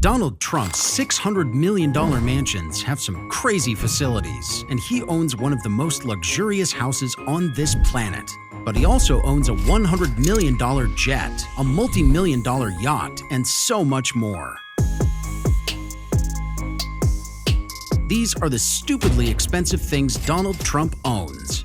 Donald Trump's $600 million mansions have some crazy facilities, and he owns one of the most luxurious houses on this planet. But he also owns a $100 million jet, a multi-million-dollar yacht, and so much more. These are the stupidly expensive things Donald Trump owns.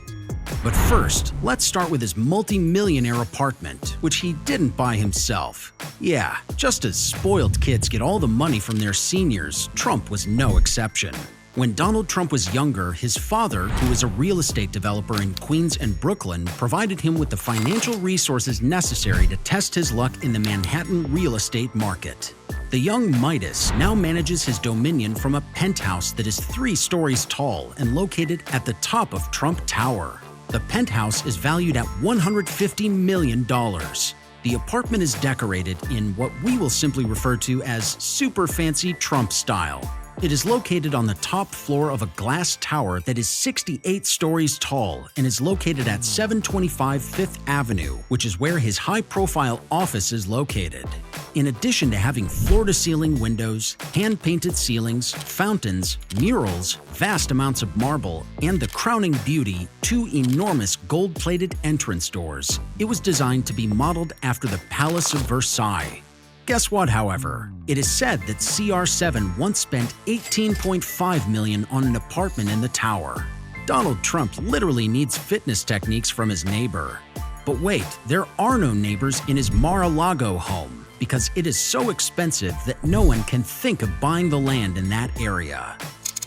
But first, let's start with his multi-millionaire apartment, which he didn't buy himself. Yeah, just as spoiled kids get all the money from their seniors, Trump was no exception. When Donald Trump was younger, his father, who is a real estate developer in Queens and Brooklyn, provided him with the financial resources necessary to test his luck in the Manhattan real estate market. The young Midas now manages his dominion from a penthouse that is 3 stories tall and located at the top of Trump Tower. The penthouse is valued at $150 million. The apartment is decorated in what we will simply refer to as super fancy Trump style. It is located on the top floor of a glass tower that is 68 stories tall and is located at 725 Fifth Avenue, which is where his high-profile office is located. In addition to having floor-to-ceiling windows, hand-painted ceilings, fountains, murals, vast amounts of marble, and the crowning beauty, 2 enormous gold-plated entrance doors, it was designed to be modeled after the Palace of Versailles. Guess what, however? It is said that CR7 once spent $18.5 million on an apartment in the tower. Donald Trump literally needs fitness techniques from his neighbor. But wait, there are no neighbors in his Mar-a-Lago home, because it is so expensive that no one can think of buying the land in that area.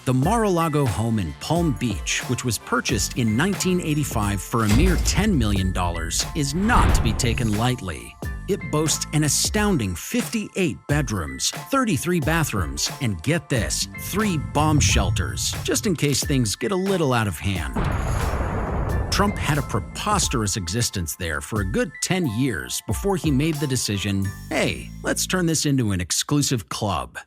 The Mar-a-Lago home in Palm Beach, which was purchased in 1985 for a mere $10 million, is not to be taken lightly. It boasts an astounding 58 bedrooms, 33 bathrooms, and get this, 3 bomb shelters, just in case things get a little out of hand. Trump had a preposterous existence there for a good 10 years before he made the decision, hey, let's turn this into an exclusive club.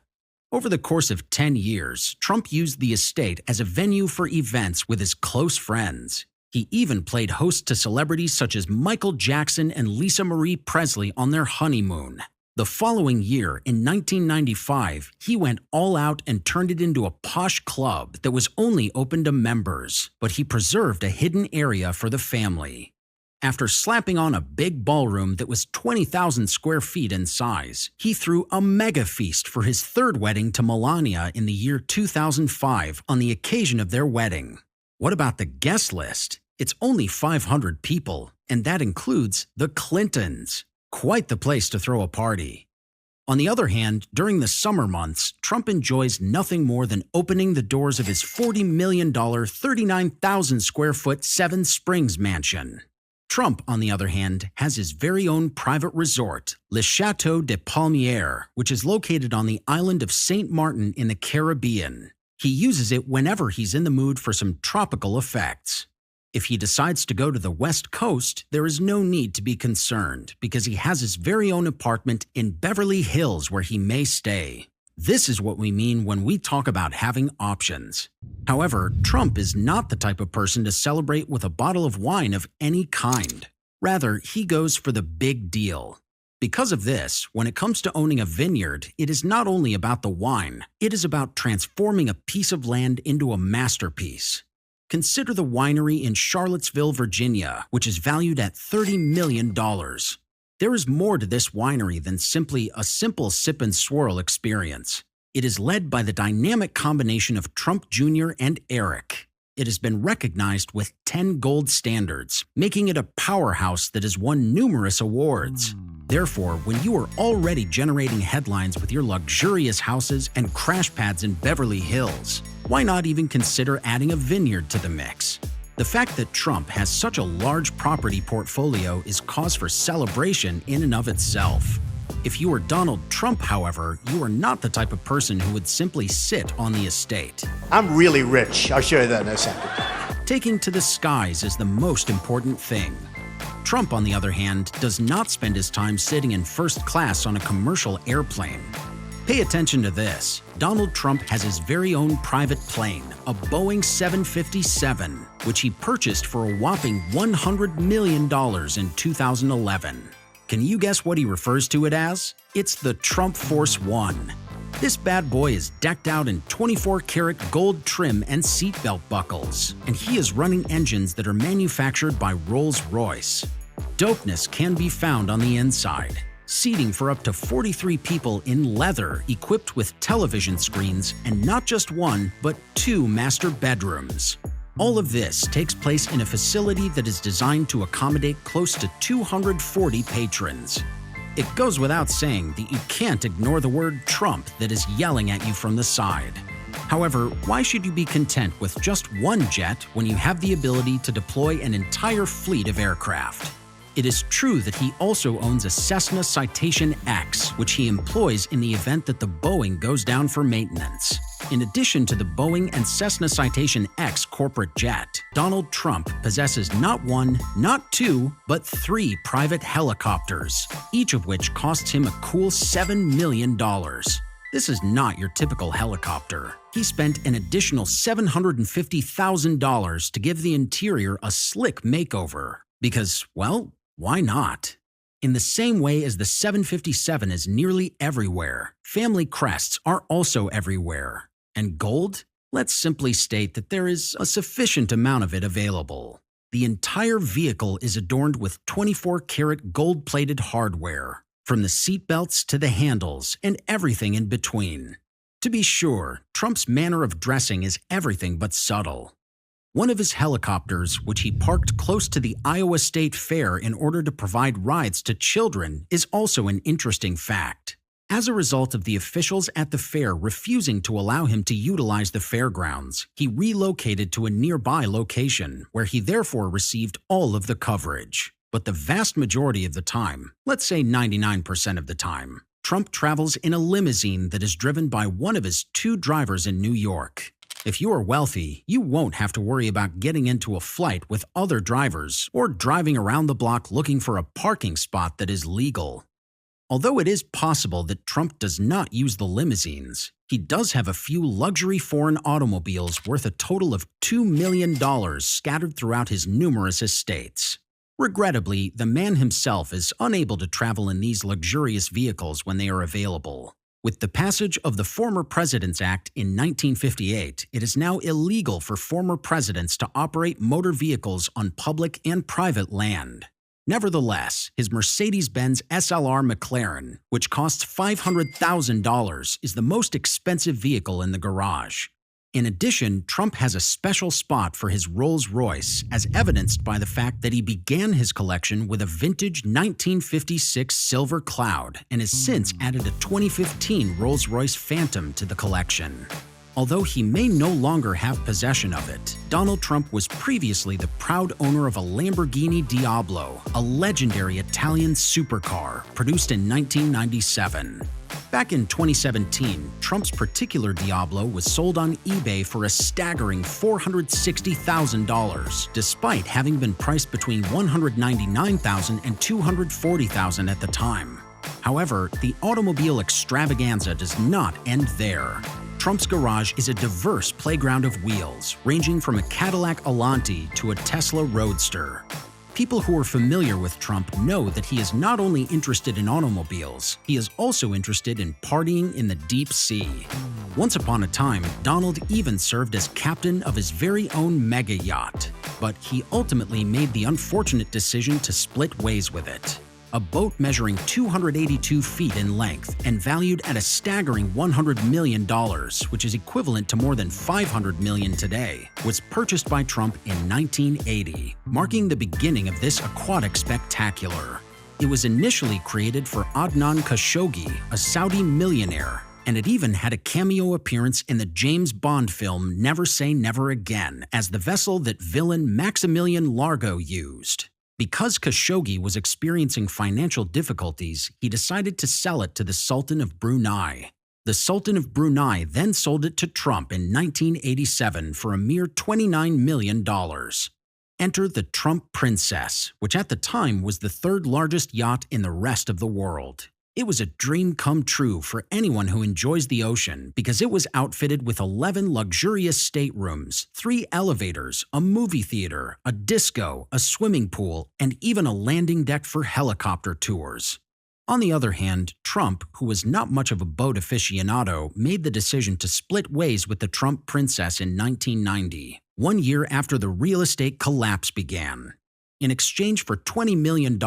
Over the course of 10 years, Trump used the estate as a venue for events with his close friends. He even played host to celebrities such as Michael Jackson and Lisa Marie Presley on their honeymoon. The following year, in 1995, he went all out and turned it into a posh club that was only open to members, but he preserved a hidden area for the family. After slapping on a big ballroom that was 20,000 square feet in size, he threw a mega feast for his 3rd wedding to Melania in the year 2005 on the occasion of their wedding. What about the guest list? It's only 500 people, and that includes the Clintons. Quite the place to throw a party. On the other hand, during the summer months, Trump enjoys nothing more than opening the doors of his $40 million, 39,000 square foot 7 Springs mansion. Trump, on the other hand, has his very own private resort, Le Chateau de Palmières, which is located on the island of St. Martin in the Caribbean. He uses it whenever he's in the mood for some tropical effects. If he decides to go to the West Coast, there is no need to be concerned because he has his very own apartment in Beverly Hills where he may stay. This is what we mean when we talk about having options. However, Trump is not the type of person to celebrate with a bottle of wine of any kind. Rather, he goes for the big deal. Because of this, when it comes to owning a vineyard, it is not only about the wine, it is about transforming a piece of land into a masterpiece. Consider the winery in Charlottesville, Virginia, which is valued at $30 million. There is more to this winery than simply a simple sip and swirl experience. It is led by the dynamic combination of Trump Jr. and Eric. It has been recognized with 10 gold standards, making it a powerhouse that has won numerous awards. Therefore, when you are already generating headlines with your luxurious houses and crash pads in Beverly Hills, why not even consider adding a vineyard to the mix? The fact that Trump has such a large property portfolio is cause for celebration in and of itself. If you are Donald Trump, however, you are not the type of person who would simply sit on the estate. I'm really rich. I'll show you that in a second. Taking to the skies is the most important thing. Trump, on the other hand, does not spend his time sitting in first class on a commercial airplane. Pay attention to this. Donald Trump has his very own private plane, a Boeing 757, which he purchased for a whopping $100 million in 2011. Can you guess what he refers to it as? It's the Trump Force One. This bad boy is decked out in 24-karat gold trim and seatbelt buckles, and he is running engines that are manufactured by Rolls-Royce. Dopeness can be found on the inside. Seating for up to 43 people in leather equipped with television screens and not just one, but 2 master bedrooms. All of this takes place in a facility that is designed to accommodate close to 240 patrons. It goes without saying that you can't ignore the word Trump that is yelling at you from the side. However, why should you be content with just one jet when you have the ability to deploy an entire fleet of aircraft? It is true that he also owns a Cessna Citation X, which he employs in the event that the Boeing goes down for maintenance. In addition to the Boeing and Cessna Citation X corporate jet, Donald Trump possesses not 1, not 2, but 3 private helicopters, each of which costs him a cool $7 million. This is not your typical helicopter. He spent an additional $750,000 to give the interior a slick makeover. Because, well, why not? In the same way as the 757 is nearly everywhere, family crests are also everywhere. And gold? Let's simply state that there is a sufficient amount of it available. The entire vehicle is adorned with 24-karat gold-plated hardware, from the seatbelts to the handles and everything in between. To be sure, Trump's manner of dressing is everything but subtle. One of his helicopters, which he parked close to the Iowa State Fair in order to provide rides to children, is also an interesting fact. As a result of the officials at the fair refusing to allow him to utilize the fairgrounds, he relocated to a nearby location, where he therefore received all of the coverage. But the vast majority of the time, let's say 99% of the time, Trump travels in a limousine that is driven by one of his 2 drivers in New York. If you are wealthy, you won't have to worry about getting into a flight with other drivers or driving around the block looking for a parking spot that is legal. Although it is possible that Trump does not use the limousines, he does have a few luxury foreign automobiles worth a total of $2 million scattered throughout his numerous estates. Regrettably, the man himself is unable to travel in these luxurious vehicles when they are available. With the passage of the Former Presidents Act in 1958, it is now illegal for former presidents to operate motor vehicles on public and private land. Nevertheless, his Mercedes-Benz SLR McLaren, which costs $500,000, is the most expensive vehicle in the garage. In addition, Trump has a special spot for his Rolls-Royce, as evidenced by the fact that he began his collection with a vintage 1956 Silver Cloud and has since added a 2015 Rolls-Royce Phantom to the collection. Although he may no longer have possession of it, Donald Trump was previously the proud owner of a Lamborghini Diablo, a legendary Italian supercar produced in 1997. Back in 2017, Trump's particular Diablo was sold on eBay for a staggering $460,000, despite having been priced between $199,000 and $240,000 at the time. However, the automobile extravaganza does not end there. Trump's garage is a diverse playground of wheels, ranging from a Cadillac Alante to a Tesla Roadster. People who are familiar with Trump know that he is not only interested in automobiles, he is also interested in partying in the deep sea. Once upon a time, Donald even served as captain of his very own mega yacht, but he ultimately made the unfortunate decision to split ways with it. A boat measuring 282 feet in length and valued at a staggering $100 million, which is equivalent to more than $500 million today, was purchased by Trump in 1980, marking the beginning of this aquatic spectacular. It was initially created for Adnan Khashoggi, a Saudi millionaire, and it even had a cameo appearance in the James Bond film Never Say Never Again as the vessel that villain Maximilian Largo used. Because Khashoggi was experiencing financial difficulties, he decided to sell it to the Sultan of Brunei. The Sultan of Brunei then sold it to Trump in 1987 for a mere $29 million. Enter the Trump Princess, which at the time was the 3rd largest yacht in the rest of the world. It was a dream come true for anyone who enjoys the ocean because it was outfitted with 11 luxurious staterooms, 3 elevators, a movie theater, a disco, a swimming pool, and even a landing deck for helicopter tours. On the other hand, Trump, who was not much of a boat aficionado, made the decision to split ways with the Trump princess in 1990, 1 year after the real estate collapse began. In exchange for $20 million,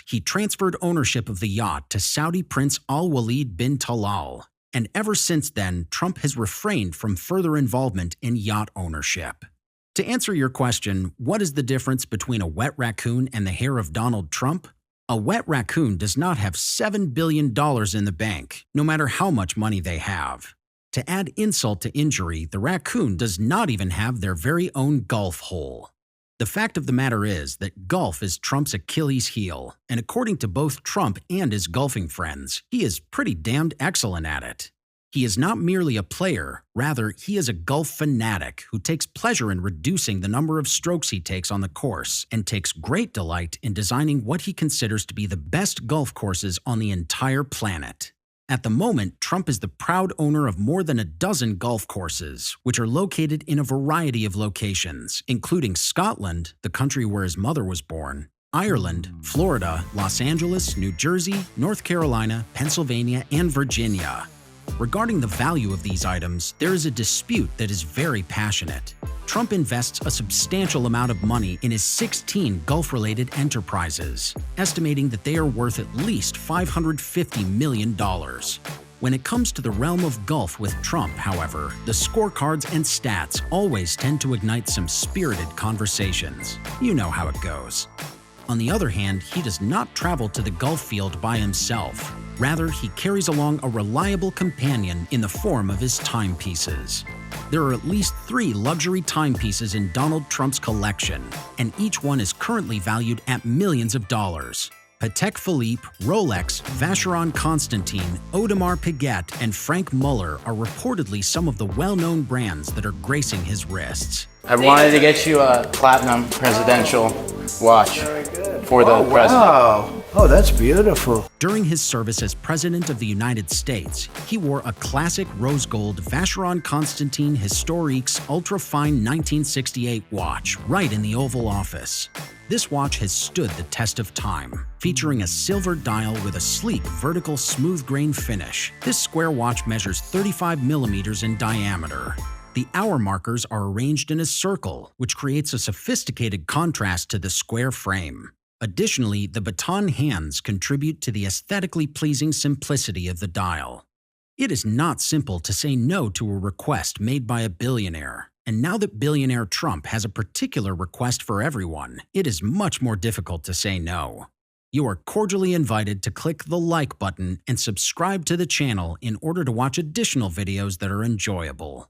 he transferred ownership of the yacht to Saudi Prince Al-Walid bin Talal, and ever since then, Trump has refrained from further involvement in yacht ownership. To answer your question, what is the difference between a wet raccoon and the hair of Donald Trump? A wet raccoon does not have $7 billion in the bank, no matter how much money they have. To add insult to injury, the raccoon does not even have their very own golf hole. The fact of the matter is that golf is Trump's Achilles heel, and according to both Trump and his golfing friends, he is pretty damned excellent at it. He is not merely a player, rather, he is a golf fanatic who takes pleasure in reducing the number of strokes he takes on the course and takes great delight in designing what he considers to be the best golf courses on the entire planet. At the moment, Trump is the proud owner of more than a dozen golf courses, which are located in a variety of locations, including Scotland, the country where his mother was born, Ireland, Florida, Los Angeles, New Jersey, North Carolina, Pennsylvania, and Virginia. Regarding the value of these items, there is a dispute that is very passionate. Trump invests a substantial amount of money in his 16 golf-related enterprises, estimating that they are worth at least $550 million. When it comes to the realm of golf with Trump, however, the scorecards and stats always tend to ignite some spirited conversations. You know how it goes. On the other hand, he does not travel to the golf field by himself. Rather, he carries along a reliable companion in the form of his timepieces. There are at least 3 luxury timepieces in Donald Trump's collection, and each one is currently valued at millions of dollars. Patek Philippe, Rolex, Vacheron Constantin, Audemars Piguet, and Frank Muller are reportedly some of the well-known brands that are gracing his wrists. I wanted to get you a platinum presidential watch for the president. Wow. Oh, that's beautiful. During his service as President of the United States, he wore a classic rose gold Vacheron Constantin Historiques ultra-fine 1968 watch right in the Oval Office. This watch has stood the test of time, featuring a silver dial with a sleek vertical smooth grain finish. This square watch measures 35 millimeters in diameter. The hour markers are arranged in a circle, which creates a sophisticated contrast to the square frame. Additionally, the baton hands contribute to the aesthetically pleasing simplicity of the dial. It is not simple to say no to a request made by a billionaire, and now that billionaire Trump has a particular request for everyone, it is much more difficult to say no. You are cordially invited to click the like button and subscribe to the channel in order to watch additional videos that are enjoyable.